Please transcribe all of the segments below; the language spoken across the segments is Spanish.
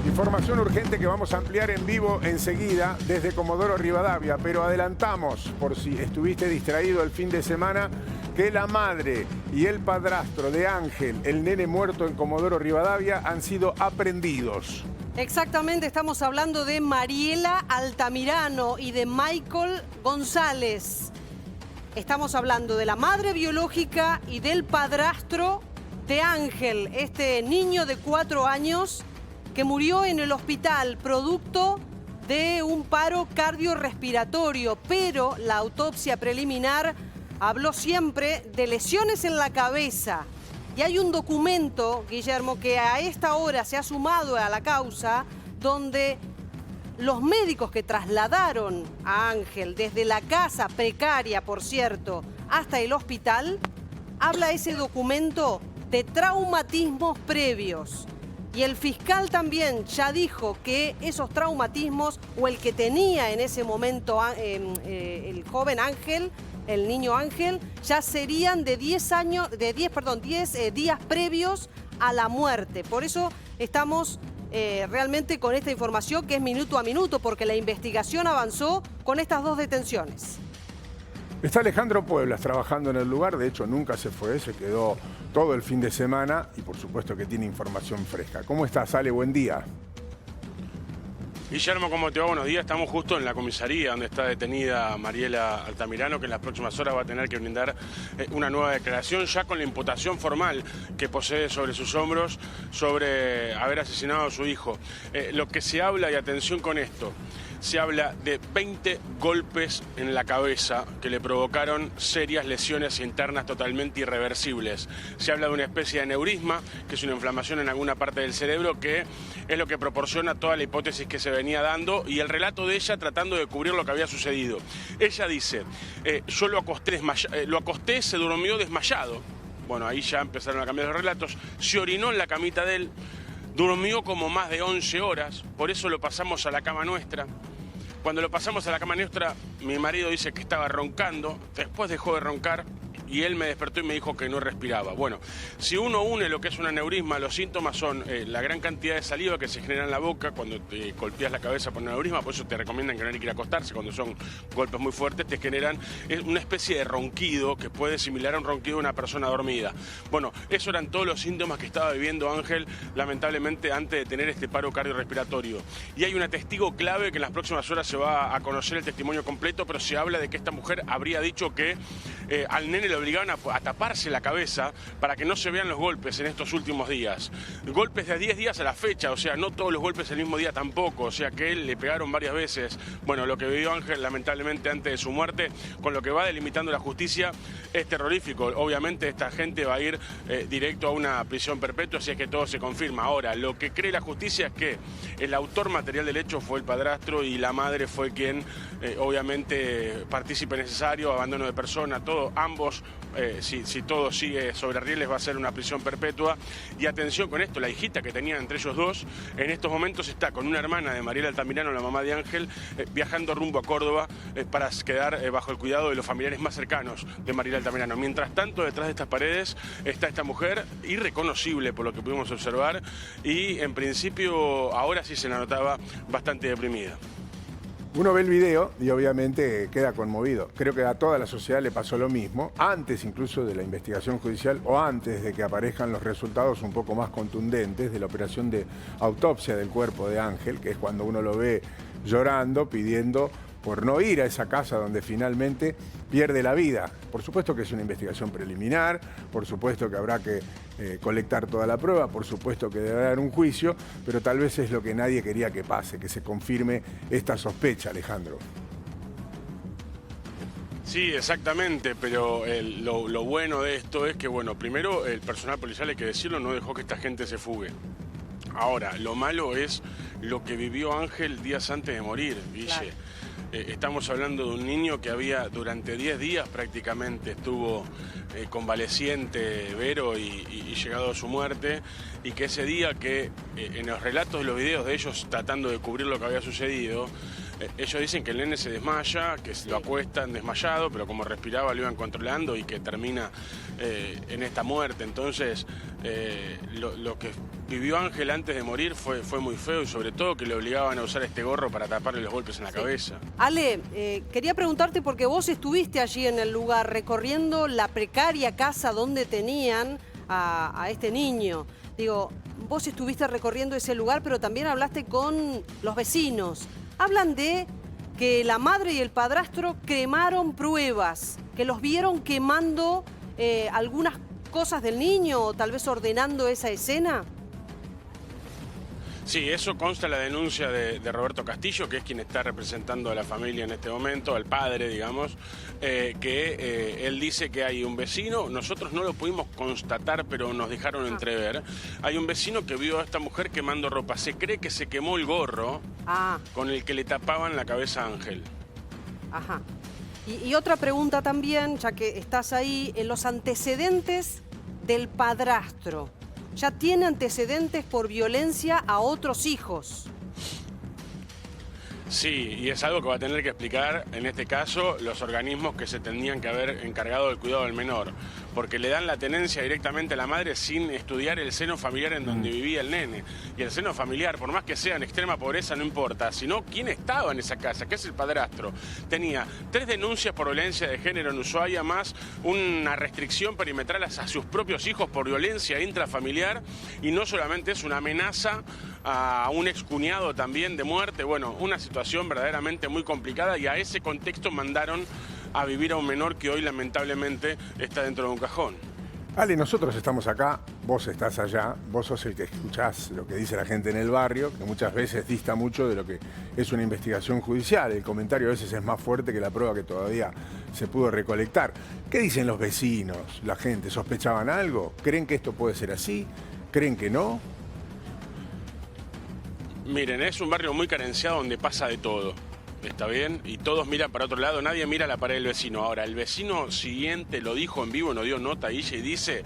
Información urgente que vamos a ampliar en vivo enseguida desde Comodoro Rivadavia, pero adelantamos, por si estuviste distraído el fin de semana, que la madre y el padrastro de Ángel, el nene muerto en Comodoro Rivadavia, han sido aprehendidos. Exactamente, estamos hablando de Mariela Altamirano y de Michael González. Estamos hablando de la madre biológica y del padrastro de Ángel, este niño de 4 años que murió en el hospital producto de un paro cardiorrespiratorio, pero la autopsia preliminar habló siempre de lesiones en la cabeza. Y hay un documento, Guillermo, que a esta hora se ha sumado a la causa, donde los médicos que trasladaron a Ángel desde la casa precaria, por cierto, hasta el hospital, habla ese documento de traumatismos previos. Y el fiscal también ya dijo que esos traumatismos, o el que tenía en ese momento el joven Ángel, el niño Ángel, ya serían de 10 días previos a la muerte. Por eso estamos realmente con esta información que es minuto a minuto, porque la investigación avanzó con estas 2 detenciones. Está Alejandro Pueblas trabajando en el lugar, de hecho nunca se fue, se quedó todo el fin de semana y por supuesto que tiene información fresca. ¿Cómo estás, Ale? Buen día. Guillermo, ¿cómo te va? Buenos días. Estamos justo en la comisaría donde está detenida Mariela Altamirano, que en las próximas horas va a tener que brindar una nueva declaración, ya con la imputación formal que posee sobre sus hombros sobre haber asesinado a su hijo. Lo que se habla, y atención con esto, se habla de 20 golpes en la cabeza que le provocaron serias lesiones internas totalmente irreversibles. Se habla de una especie de aneurisma, que es una inflamación en alguna parte del cerebro, que es lo que proporciona toda la hipótesis que se venía dando, y el relato de ella tratando de cubrir lo que había sucedido. Ella dice, yo lo acosté, se durmió desmayado. Bueno, ahí ya empezaron a cambiar los relatos. Se orinó en la camita de él. Durmió como más de 11 horas, por eso lo pasamos a la cama nuestra. Cuando lo pasamos a la cama nuestra, mi marido dice que estaba roncando, después dejó de roncar y él me despertó y me dijo que no respiraba. Bueno, si uno une lo que es un aneurisma, los síntomas son la gran cantidad de saliva que se genera en la boca cuando te golpeas la cabeza por un aneurisma, por eso te recomiendan que no hay que ir a acostarse cuando son golpes muy fuertes, te generan una especie de ronquido que puede similar a un ronquido de una persona dormida. Bueno, esos eran todos los síntomas que estaba viviendo Ángel, lamentablemente, antes de tener este paro cardiorrespiratorio. Y hay una testigo clave que en las próximas horas se va a conocer el testimonio completo, pero se habla de que esta mujer habría dicho que al nene le obligaban a taparse la cabeza para que no se vean los golpes en estos últimos días. Golpes de 10 días a la fecha, o sea, no todos los golpes el mismo día tampoco, o sea que él le pegaron varias veces. Bueno, lo que vivió Ángel lamentablemente antes de su muerte, con lo que va delimitando la justicia, es terrorífico. Obviamente esta gente va a ir directo a una prisión perpetua si es que todo se confirma. Ahora, lo que cree la justicia es que el autor material del hecho fue el padrastro y la madre fue quien, obviamente, partícipe necesario, abandono de persona, todo, ambos. Si todo sigue sobre rieles va a ser una prisión perpetua. Y atención con esto, la hijita que tenía entre ellos dos en estos momentos está con una hermana de Mariela Altamirano, la mamá de Ángel, viajando rumbo a Córdoba para quedar bajo el cuidado de los familiares más cercanos de Mariela Altamirano. Mientras tanto, detrás de estas paredes está esta mujer irreconocible por lo que pudimos observar, y en principio ahora sí se la notaba bastante deprimida. Uno ve el video y obviamente queda conmovido. Creo que a toda la sociedad le pasó lo mismo, antes incluso de la investigación judicial o antes de que aparezcan los resultados un poco más contundentes de la operación de autopsia del cuerpo de Ángel, que es cuando uno lo ve llorando, pidiendo por no ir a esa casa donde finalmente pierde la vida. Por supuesto que es una investigación preliminar, por supuesto que habrá que colectar toda la prueba, por supuesto que debe haber un juicio, pero tal vez es lo que nadie quería que pase, que se confirme esta sospecha, Alejandro. Sí, exactamente, pero lo bueno de esto es que, bueno, primero el personal policial, hay que decirlo, no dejó que esta gente se fugue. Ahora, lo malo es lo que vivió Ángel días antes de morir, Guille. Claro. Estamos hablando de un niño que había durante 10 días prácticamente estuvo convaleciente, Vero, y llegado a su muerte, y que ese día que en los relatos de los videos de ellos tratando de cubrir lo que había sucedido, ellos dicen que el nene se desmaya, que lo acuestan desmayado, pero como respiraba lo iban controlando y que termina en esta muerte. Entonces, lo que vivió Ángel antes de morir fue muy feo, y sobre todo que le obligaban a usar este gorro para taparle los golpes en la cabeza. Ale, quería preguntarte porque vos estuviste allí en el lugar recorriendo la precaria casa donde tenían a este niño. Digo, vos estuviste recorriendo ese lugar, pero también hablaste con los vecinos. Hablan de que la madre y el padrastro cremaron pruebas, que los vieron quemando algunas cosas del niño o tal vez ordenando esa escena. Sí, eso consta en la denuncia de Roberto Castillo, que es quien está representando a la familia en este momento, al padre, digamos, que él dice que hay un vecino, nosotros no lo pudimos constatar, pero nos dejaron entrever. Hay un vecino que vio a esta mujer quemando ropa. Se cree que se quemó el gorro con el que le tapaban la cabeza a Ángel. Ajá. Y otra pregunta también, ya que estás ahí, en los antecedentes del padrastro. Ya tiene antecedentes por violencia a otros hijos. Sí, y es algo que va a tener que explicar, en este caso, los organismos que se tendrían que haber encargado del cuidado del menor, porque le dan la tenencia directamente a la madre sin estudiar el seno familiar en donde vivía el nene. Y el seno familiar, por más que sea en extrema pobreza, no importa, sino quién estaba en esa casa, que es el padrastro. Tenía 3 denuncias por violencia de género en Ushuaia, más una restricción perimetral a sus propios hijos por violencia intrafamiliar, y no solamente es una amenaza a un excuñado también de muerte. Bueno, una situación verdaderamente muy complicada, y a ese contexto mandaron a vivir a un menor que hoy lamentablemente está dentro de un cajón. Ale, nosotros estamos acá, vos estás allá, vos sos el que escuchás lo que dice la gente en el barrio, que muchas veces dista mucho de lo que es una investigación judicial. El comentario a veces es más fuerte que la prueba que todavía se pudo recolectar. ¿Qué dicen los vecinos, la gente? ¿Sospechaban algo? ¿Creen que esto puede ser así? ¿Creen que no? Miren, es un barrio muy carenciado donde pasa de todo, ¿está bien? Y todos miran para otro lado, nadie mira la pared del vecino. Ahora, el vecino siguiente lo dijo en vivo, nos dio nota ahí y dice: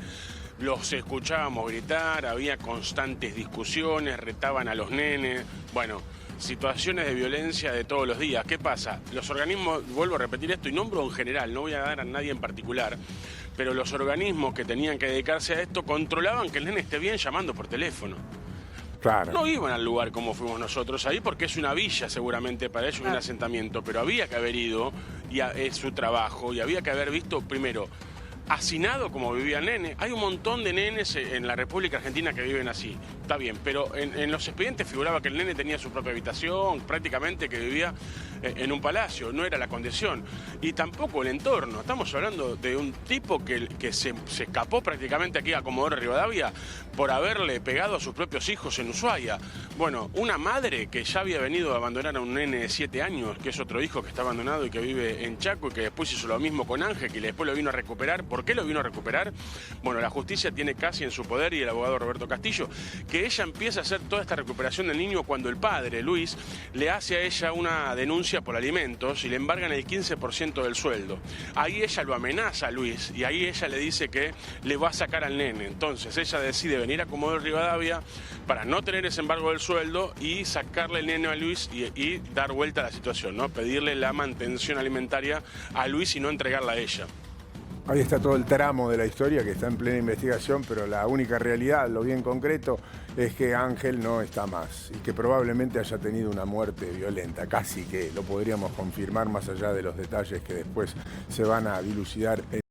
los escuchábamos gritar, había constantes discusiones, retaban a los nenes. Bueno, situaciones de violencia de todos los días. ¿Qué pasa? Los organismos, vuelvo a repetir esto y nombro en general, no voy a dar a nadie en particular, pero los organismos que tenían que dedicarse a esto controlaban que el nene esté bien llamando por teléfono. Claro. No iban al lugar como fuimos nosotros ahí, porque es una villa seguramente para ellos, un asentamiento, pero había que haber ido, y es su trabajo, y había que haber visto primero hacinado como vivía el nene. Hay un montón de nenes en la República Argentina que viven así, está bien, pero en los expedientes figuraba que el nene tenía su propia habitación, prácticamente que vivía en un palacio, no era la condición. Y tampoco el entorno, estamos hablando de un tipo que se escapó prácticamente aquí a Comodoro Rivadavia por haberle pegado a sus propios hijos en Ushuaia. Bueno, una madre que ya había venido a abandonar a un nene de 7 años, que es otro hijo que está abandonado y que vive en Chaco, y que después hizo lo mismo con Ángel, que después lo vino a recuperar. ¿Por qué lo vino a recuperar? Bueno, la justicia tiene casi en su poder, y el abogado Roberto Castillo, que ella empieza a hacer toda esta recuperación del niño cuando el padre, Luis, le hace a ella una denuncia por alimentos y le embargan el 15% del sueldo. Ahí ella lo amenaza a Luis, y ahí ella le dice que le va a sacar al nene. Entonces ella decide venir a Comodoro Rivadavia para no tener ese embargo del sueldo y sacarle el nene a Luis y dar vuelta a la situación, ¿no? Pedirle la mantención alimentaria a Luis y no entregarla a ella. Ahí está todo el tramo de la historia que está en plena investigación, pero la única realidad, lo bien concreto, es que Ángel no está más y que probablemente haya tenido una muerte violenta. Casi que lo podríamos confirmar, más allá de los detalles que después se van a dilucidar